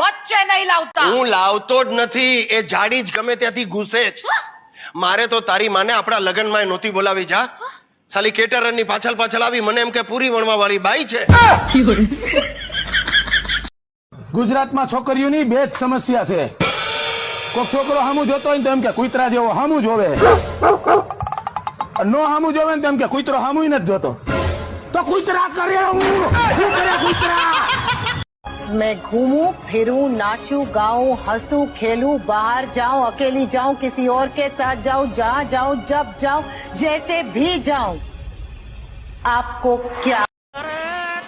વચ્ચે નહીં લાવતા. હું લાવતો જ નથી, એ જાડી જ ગમે ત્યાંથી ઘૂસે જ. મારે તો તારી માને આપણા લગ્નમાં નહોતી બોલાવી. જા ખાલી કેટરર ની પાછળ પાછળ આવી મને એમ કે પૂરી વણવા વાળી બાઈ છે. ગુજરાતમાં છોકરીઓની બે જ સમસ્યા છે. કોઈક છોકરો હામું જોતો હોય ને તો એમ કે કૂતરા જેવો હામું જોવે, નો હામું જોવે ને તો એમ કે કૂતરો હામું નથી જોતો. તો કૂતરા કરે શું કરે કૂતરા? मैं घूमूं फिरूं नाचूं गाऊं हंसूं खेलूं बाहर जाऊं अकेली जाऊं किसी और के साथ जाऊं जहाँ जाऊं जब जाऊं जैसे भी जाऊं आपको क्या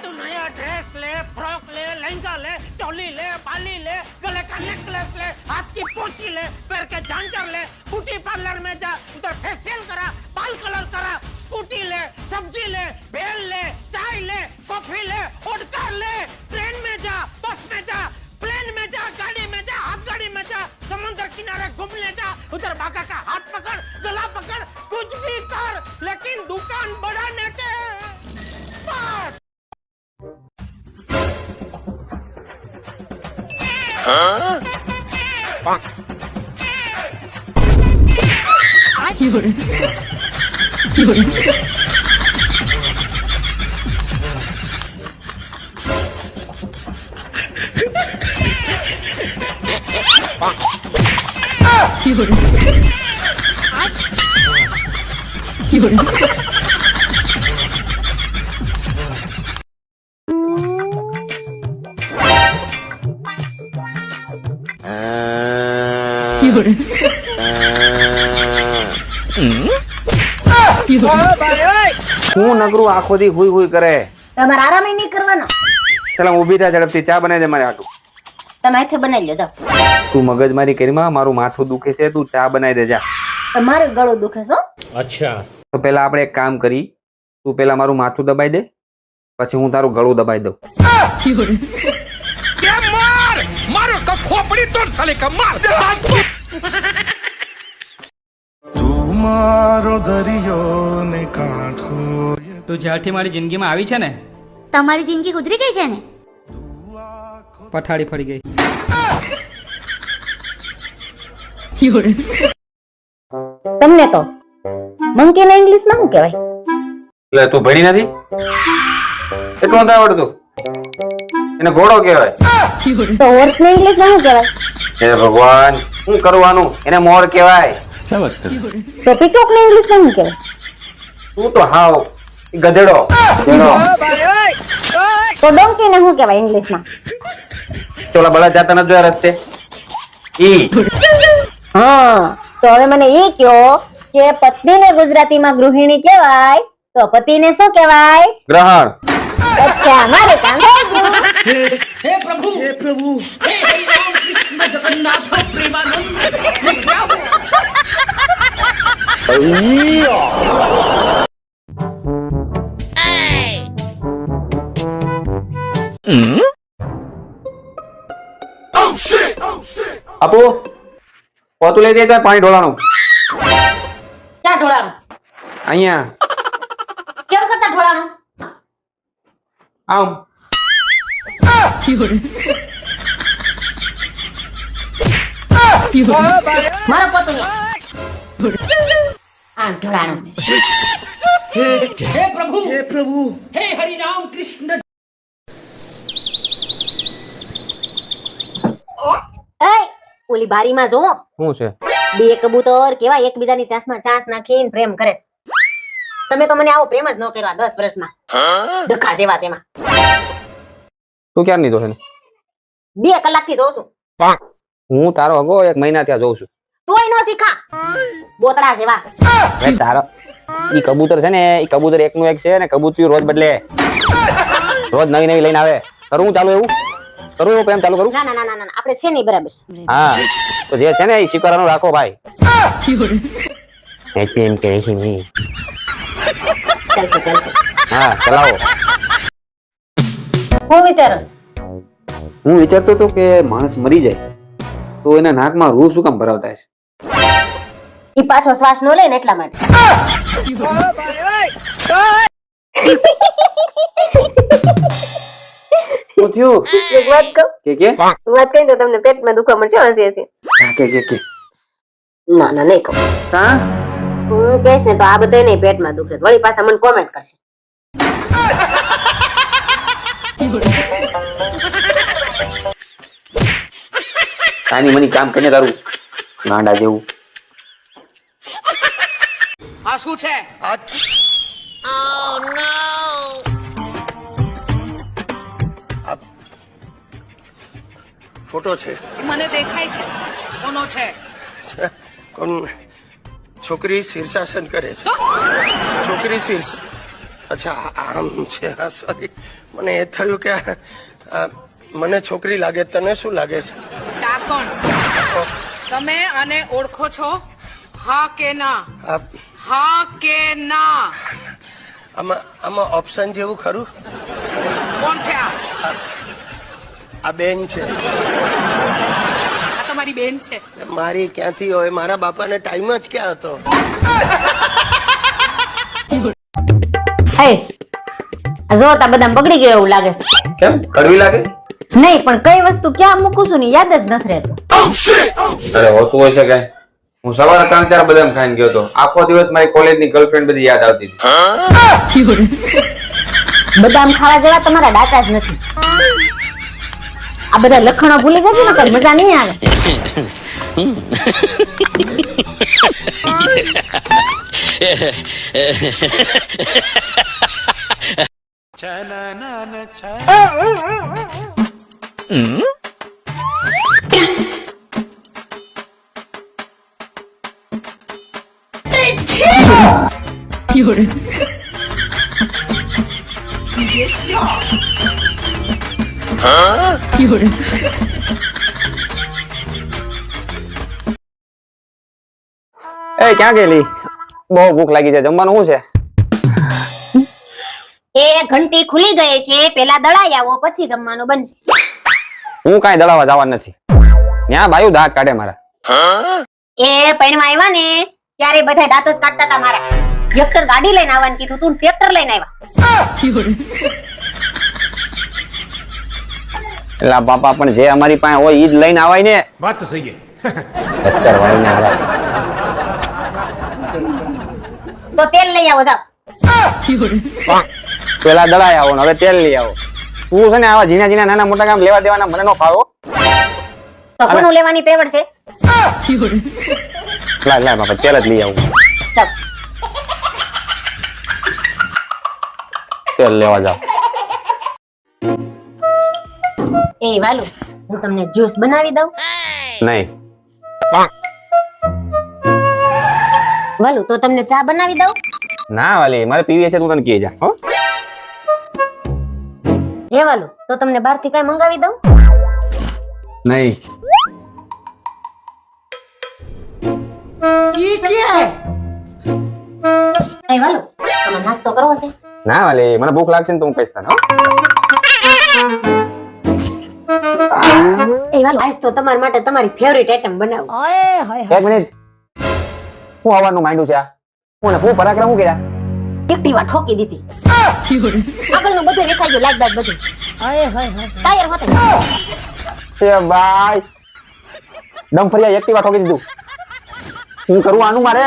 तू नया ड्रेस ले, फ्रॉक ले, लहंगा ले, चोली ले, बाली ले, गले का नेकलेस ले, हाथ की पोंची ले, पैर के झांझर ले, ब्यूटी पार्लर में जा, उधर फेशियल करा, बाल कलर करा, स्कूटी ले, सब्जी ले, बेल ले, चाय ले, कॉफी ले, ओडकार ले, ट्रेन में जा, बस में जा, प्लेन में जा, गाड़ी में जा, हाथ गाड़ी में जा, समुद्र किनारे घूमने जा, उधर बाका का हाथ पकड़, गला पकड़, कुछ भी कर, लेकिन दुकान बढ़ाने के बाद હું નગરું આખો દી હુઈ હુઈ કરે. તમારે આરામ નહીં કરવાનો. ચાલ ઊભી થા, ઝડપથી ચા બનાવી દે મારે હાટું. તમે હાથે બનાવી લો જાઓ. તું મગજમારી કરીમાં, મારું માથું દુખે છે, તું ચા બનાવી દે જા. તમારું ગળું દુખે છે. अच्छा તો પેલા આપણે એક કામ કરી, તું પેલા મારું માથું દબાઈ દે, પછી હું તારું ગળું દબાઈ દઉં. તું જ્યારથી મારી જિંદગીમાં આવી છે ને, તમારી જિંદગી સુધરી ગઈ છે ને? પથારી ફરી ગઈ. તમને તો મંકી ના ઇંગ્લિશ માં શું કહેવાય? એટલે તું ભણી નથી એટલું નથી આવડતું? એને ઘોડો કહેવાય. તો હોર્સ ના ઇંગ્લિશ માં શું કહેવાય? હે ભગવાન, શું કરવાનું? એને મોર કહેવાય. તો પીકોક ના ઇંગ્લિશ માં શું કહેવાય? તું તો હાવ ગધેડો. તો ડોંકી ને શું કહેવાય ઇંગ્લિશ માં? ચોલા બળા જાતા નથી જોયા રસ્તે? ઈ. હા, તો હવે મને એ કયો કે પત્નીને ગુજરાતીમાં ગૃહિણી કહેવાય તો પતિને શું કહેવાય? ગ્રહણ. અચ્છા, મારે કામ થઈ ગયું. हे प्रभु हे हरिराम कृष्ण जगन्नाथ प्रेमानंद ये क्या हुआ? આપો પોતું લઈ દે, પાણી ઢોળાનું. ક્યાં ઢોળાનું? અહીંયા કેમ કરતા ઢોળાનું? આમ. મારા પોતું નહીં. આમ ઢોળાનું. हे प्रभु हे हरिराम कृष्ण એય, ઓલી બારીમાં જો, શું છે? બે કબૂતર કેવા એકબીજાની ચાંસમાં ચાંસ નાખીને પ્રેમ કરે છે. તમે તો મને આવો પ્રેમ જ ન કર્યો આ 10 વર્ષમાં. ડખા જેવા તેમાં. તું ક્યાં નહીં જોશે? 2 કલાકથી જોઉં છું. હું તારો અગો 1 મહિના ત્યાં જોઉં છું. તોય નો શીખા. બોતડા જેવા. હવે તારો ઈ કબૂતર છે ને, ઈ કબૂતર એકનું એક છે ને, કબૂતર રોજ બદલે, રોજ નવી નવી લઈને આવે. કરું ચાલુ એવું? કરું એવું પ્રેમ ચાલુ કરું? ના ના ના ના ના, આપણે છે નહીં બરાબર. હા, તો જે છે ને એ સ્વીકારવાનું રાખો ભાઈ. એમ કે છે નહીં. ચાલશે ચાલશે. હા, ચલાવો. હું વિચારું હું વિચારતો હતો કે માણસ મરી જાય તો એના નાકમાં રૂ શું કામ ભરાવતા છે? ઈ પાછો શ્વાસ નો લે ને એટલા માટે. હું થયું એક વાત કહું કે વાત કઈ તો તમને પેટમાં દુખવા મળશે હસી હસી કે ના ના નહીં કહું હા હું કહીશ ને તો આ બધા નહીં પેટમાં દુખશે વળી પાછા મને કોમેન્ટ કરશે તાની મની કામ કરીને તારું ગાંડા જેવું આ શું છે આ આ ફોટો છે મને દેખાય છે કોનો છે કોણ છોકરી શીર્ષાસન કરે છે છોકરી શીર્ષ અચ્છા આમ છે હા સોરી મને એ થયું કે મને છોકરી લાગે તને શું લાગે છે ડાકણ તમે આને ઓળખો છો હા કે ના આ હા કે ના આમાં ઓપ્શન જેવું ખરું કોણ છે આ આ બેન છે આ તમારી બેન છે મારી ક્યાંથી હોય મારા બાપાને ટાઈમ જ ક્યાં હતો હે જો તા બધા બગડી ગયો એવું લાગે છે કેમ કડવી લાગે નહીં પણ કઈ વસ્તુ ક્યાં મૂકું છું ને યાદ જ નથી રહેતું અરે હોતું હોય છે કઈ હું સવારે 3-4 બદામ ખાઈને ગયો તો આખો દિવસ મારી કોલેજની ગર્લફ્રેન્ડ બધી યાદ આવતી હતી બદામ ખાવા જેવા તમારા ડાચા જ નથી આ બધા લખણો ભૂલી જજો ને કઈ મજા નહીં આવે એ ક્યાં ગયેલી બહુ ભૂખ લાગી છે જમવાનું શું છે એ ઘંટી ખુલી ગઈ છે પેલા દળાઈ આવો પછી જમવાનું બનશે હું કાંઈ દળાવા જવા નથી ત્યાં બાયું દાંત કાઢે મારા એ પૈણમાં આવ્યા ને ત્યારે બધા દાંત જ કાઢતા હતા મારા ટ્રેક્ટર ગાડી લઈને આવવાનું કીધું તું ટ્રેક્ટર લઈને આવ્યા એલા બાપા પણ જે અમારી પાસે હોય ઈ જ લઈને આવાય ને વાત તો સહી તો તેલ લઈ આવો જાવ પેલા દળાઈ આવો ને હવે તેલ લઈ આવો તું છે ને આવા ઝીણા ઝીણા નાના મોટા કામ લેવા દેવાના મને નો ફાવો તો કોનું લેવાની તેવડ છે લાય બાપા તેલ જ લઈ આવું ચાલ તેલ લેવા જાવ એ વાલુ હું તમને જ્યુસ બનાવી દઉં નહીં વાલુ તો તમને ચા બનાવી દઉં ના વાલી મારે પીવી છે તું તને કહી જા હો એ વાલુ તો તમને બહારથી કઈ મંગાવી દઉં નહીં એ વાલુ તમે નાસ્તો કરવો છે ના વાલી મને ભૂખ લાગશે ને તો હું કહીશ તને હો એ વાલુ આજ તો તમારા માટે તમારી ફેવરિટ આઈટમ બનાવું એક મિનિટ હું આવવાનું માંડ્યું છે આ હું પરાક્રમ હું કર્યા એક્ટિવા ઠોકી દીધી આગળનું બધું દેખાઈ ગયું લાઈટ બાઈટ બધું ટાયર હોતે એ ભાઈ દમ ફરિયા એક્ટિવા ઠોકી દીધું હું કરું આનું મારે